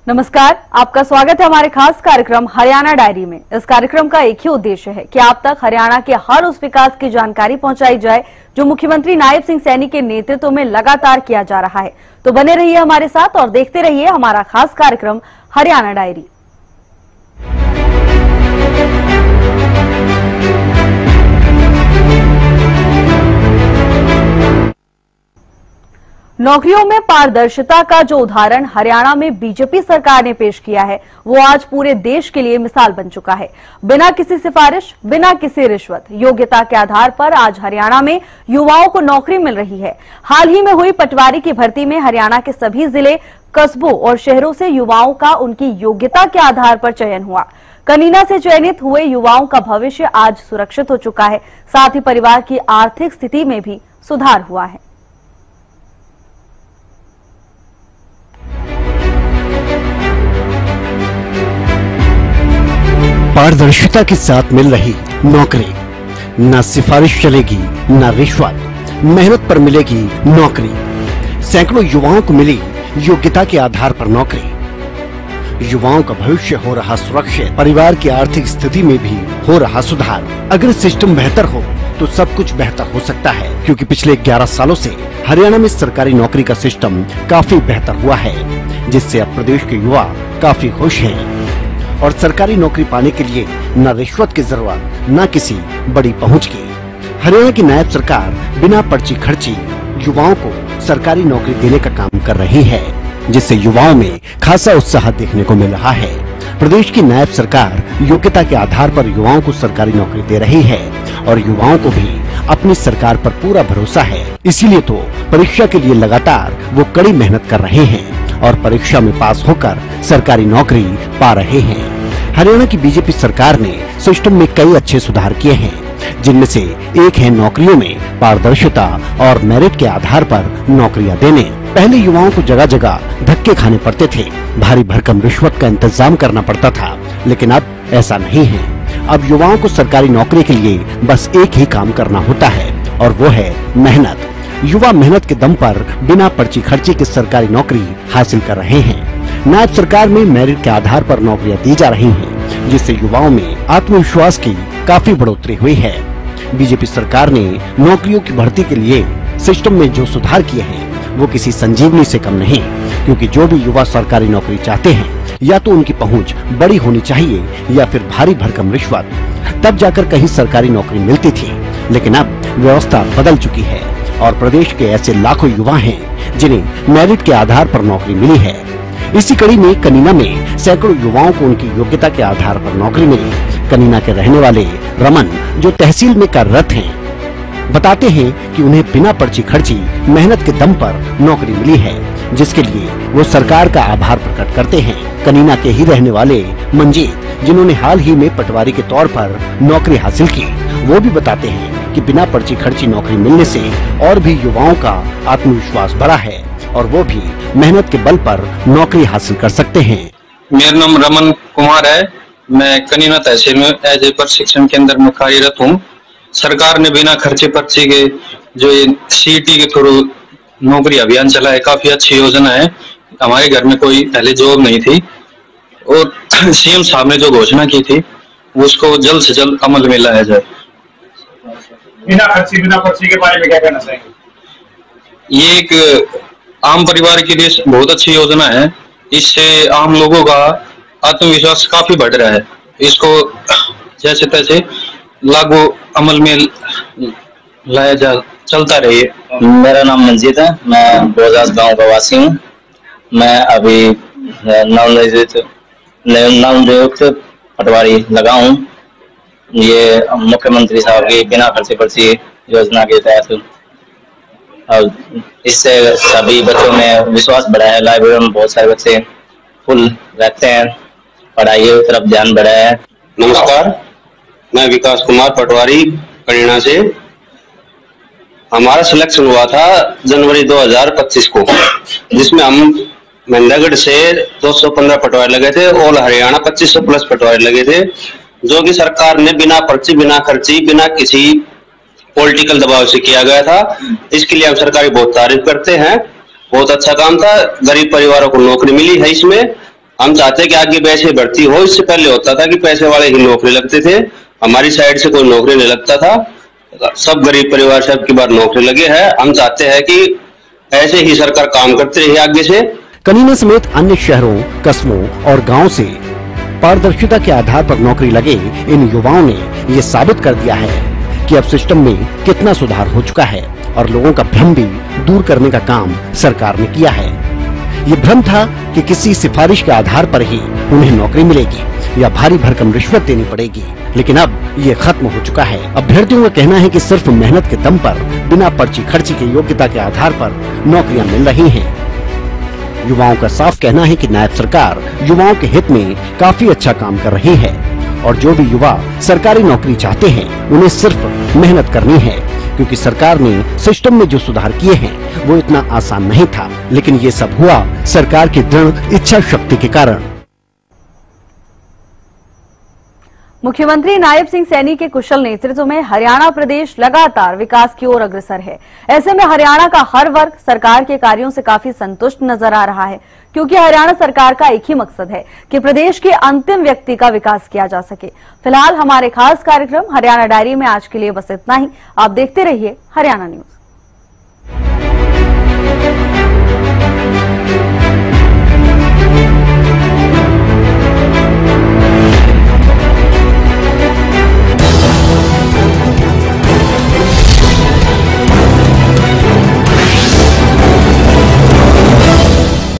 नमस्कार, आपका स्वागत है हमारे खास कार्यक्रम हरियाणा डायरी में। इस कार्यक्रम का एक ही उद्देश्य है कि आप तक हरियाणा के हर उस विकास की जानकारी पहुंचाई जाए जो मुख्यमंत्री नायब सिंह सैनी के नेतृत्व में लगातार किया जा रहा है। तो बने रहिए हमारे साथ और देखते रहिए हमारा खास कार्यक्रम हरियाणा डायरी। नौकरियों में पारदर्शिता का जो उदाहरण हरियाणा में बीजेपी सरकार ने पेश किया है, वो आज पूरे देश के लिए मिसाल बन चुका है। बिना किसी सिफारिश, बिना किसी रिश्वत, योग्यता के आधार पर आज हरियाणा में युवाओं को नौकरी मिल रही है। हाल ही में हुई पटवारी की भर्ती में हरियाणा के सभी जिले, कस्बों और शहरों से युवाओं का उनकी योग्यता के आधार पर चयन हुआ। कनीना से चयनित हुए युवाओं का भविष्य आज सुरक्षित हो चुका है। साथ ही परिवार की आर्थिक स्थिति में भी सुधार हुआ है। पारदर्शिता के साथ मिल रही नौकरी, न सिफारिश चलेगी न रिश्वत, मेहनत पर मिलेगी नौकरी। सैकड़ों युवाओं को मिली योग्यता के आधार पर नौकरी। युवाओं का भविष्य हो रहा सुरक्षित, परिवार की आर्थिक स्थिति में भी हो रहा सुधार। अगर सिस्टम बेहतर हो तो सब कुछ बेहतर हो सकता है, क्योंकि पिछले 11 सालों से हरियाणा में सरकारी नौकरी का सिस्टम काफी बेहतर हुआ है, जिससे अब प्रदेश के युवा काफी खुश हैं। और सरकारी नौकरी पाने के लिए न रिश्वत की जरूरत, न किसी बड़ी पहुंच की। हरियाणा की नायब सरकार बिना पर्ची खर्ची युवाओं को सरकारी नौकरी देने का काम कर रही है, जिससे युवाओं में खासा उत्साह देखने को मिल रहा है। प्रदेश की नायब सरकार योग्यता के आधार पर युवाओं को सरकारी नौकरी दे रही है और युवाओं को भी अपनी सरकार पर पूरा भरोसा है। इसीलिए तो परीक्षा के लिए लगातार वो कड़ी मेहनत कर रहे हैं और परीक्षा में पास होकर सरकारी नौकरी पा रहे हैं। हरियाणा की बीजेपी सरकार ने सिस्टम में कई अच्छे सुधार किए हैं, जिनमें से एक है नौकरियों में पारदर्शिता और मेरिट के आधार पर नौकरियां देने। पहले युवाओं को जगह जगह धक्के खाने पड़ते थे, भारी भरकम रिश्वत का इंतजाम करना पड़ता था, लेकिन अब ऐसा नहीं है। अब युवाओं को सरकारी नौकरी के लिए बस एक ही काम करना होता है और वो है मेहनत। युवा मेहनत के दम पर बिना पर्ची खर्ची के सरकारी नौकरी हासिल कर रहे हैं। नायब सरकार में मेरिट के आधार पर नौकरियां दी जा रही हैं, जिससे युवाओं में आत्मविश्वास की काफी बढ़ोतरी हुई है। बीजेपी सरकार ने नौकरियों की भर्ती के लिए सिस्टम में जो सुधार किए हैं वो किसी संजीवनी से कम नहीं, क्योंकि जो भी युवा सरकारी नौकरी चाहते हैं या तो उनकी पहुंच बड़ी होनी चाहिए या फिर भारी भरकम रिश्वत, तब जाकर कहीं सरकारी नौकरी मिलती थी। लेकिन अब व्यवस्था बदल चुकी है और प्रदेश के ऐसे लाखों युवा हैं जिन्हें मेरिट के आधार पर नौकरी मिली है। इसी कड़ी में कनीना में सैकड़ों युवाओं को उनकी योग्यता के आधार पर नौकरी मिली। कनीना के रहने वाले रमन, जो तहसील में कार्यरत हैं, बताते हैं कि उन्हें बिना पर्ची खर्ची मेहनत के दम पर नौकरी मिली है, जिसके लिए वो सरकार का आभार प्रकट करते हैं। कनीना के ही रहने वाले मंजीत, जिन्होंने हाल ही में पटवारी के तौर पर नौकरी हासिल की, वो भी बताते हैं कि बिना पर्ची खर्ची नौकरी मिलने से और भी युवाओं का आत्मविश्वास बढ़ा है और वो भी मेहनत के बल पर नौकरी हासिल कर सकते हैं। मेरा नाम रमन कुमार है। मैं कनीना तहसील में एज ए प्रशिक्षण केंद्र में कार्यरत हूँ। सरकार ने बिना खर्चे पर्ची के जो सीईटी के थ्रू नौकरी अभियान चला है, काफी अच्छी योजना है। हमारे घर में कोई पहले जॉब नहीं थी और सीएम साहब ने जो घोषणा की थी उसको जल्द से जल्द अमल में लाया जाए। बिना पर्ची के बारे में क्या कहना चाहेंगे? ये एक आम परिवार के लिए बहुत अच्छी योजना है। इससे आम लोगों का आत्मविश्वास काफी बढ़ रहा है। इसको जैसे तैसे लागू अमल में लाया जा चलता रहे। मेरा नाम मंजीत है। मैं बोजास गांव का वासी हूँ। मैं अभी नवनियुक्त पटवारी लगा हूँ। ये मुख्यमंत्री साहब की बिना खर्चे पर्ची योजना के तहत और इससे सभी बच्चों में विश्वास बढ़ा है। लाइब्रेरी में बहुत सारे बच्चे फुल रहते हैं, पढ़ाई की तरफ ध्यान बढ़ा है। नमस्कार, मैं विकास कुमार पटवारी कनीना से। हमारा सिलेक्शन हुआ था जनवरी 2025 को, जिसमें हम महिंद्रागढ़ से 215 पटवारी लगे थे और हरियाणा 2500 प्लस पटवारी लगे थे, जो कि सरकार ने बिना पर्ची, बिना खर्ची, बिना किसी पॉलिटिकल दबाव से किया गया था। इसके लिए हम सरकार की बहुत तारीफ करते हैं। बहुत अच्छा काम था। गरीब परिवारों को नौकरी मिली है इसमें हम चाहते हैं कि आगे वैसे भर्ती हो। इससे पहले होता था कि पैसे वाले ही नौकरी लगते थे, हमारी साइड से कोई नौकरी नहीं लगता था, सब गरीब परिवार से अब की बार नौकरी लगे है। हम चाहते हैं कि ऐसे ही सरकार काम करती रही आगे से। कनीना समेत अन्य शहरों, कस्बों और गांव से पारदर्शिता के आधार पर नौकरी लगे इन युवाओं ने ये साबित कर दिया है कि अब सिस्टम में कितना सुधार हो चुका है और लोगों का भ्रम भी दूर करने का काम सरकार ने किया है। ये भ्रम था कि किसी सिफारिश के आधार पर ही उन्हें नौकरी मिलेगी या भारी भरकम रिश्वत देनी पड़ेगी, लेकिन अब ये खत्म हो चुका है। अभ्यर्थियों का कहना है कि सिर्फ मेहनत के दम पर बिना पर्ची खर्ची के योग्यता के आधार पर नौकरियां मिल रही हैं। युवाओं का साफ कहना है कि नायब सरकार युवाओं के हित में काफी अच्छा काम कर रही है और जो भी युवा सरकारी नौकरी चाहते हैं उन्हें सिर्फ मेहनत करनी है, क्योंकि सरकार ने सिस्टम में जो सुधार किए हैं वो इतना आसान नहीं था, लेकिन ये सब हुआ सरकार की दृढ़ इच्छा शक्ति के कारण। मुख्यमंत्री नायब सिंह सैनी के कुशल नेतृत्व में हरियाणा प्रदेश लगातार विकास की ओर अग्रसर है। ऐसे में हरियाणा का हर वर्ग सरकार के कार्यों से काफी संतुष्ट नजर आ रहा है, क्योंकि हरियाणा सरकार का एक ही मकसद है कि प्रदेश के अंतिम व्यक्ति का विकास किया जा सके। फिलहाल हमारे खास कार्यक्रम हरियाणा डायरी में आज के लिए बस इतना ही। आप देखते रहिए हरियाणा न्यूज।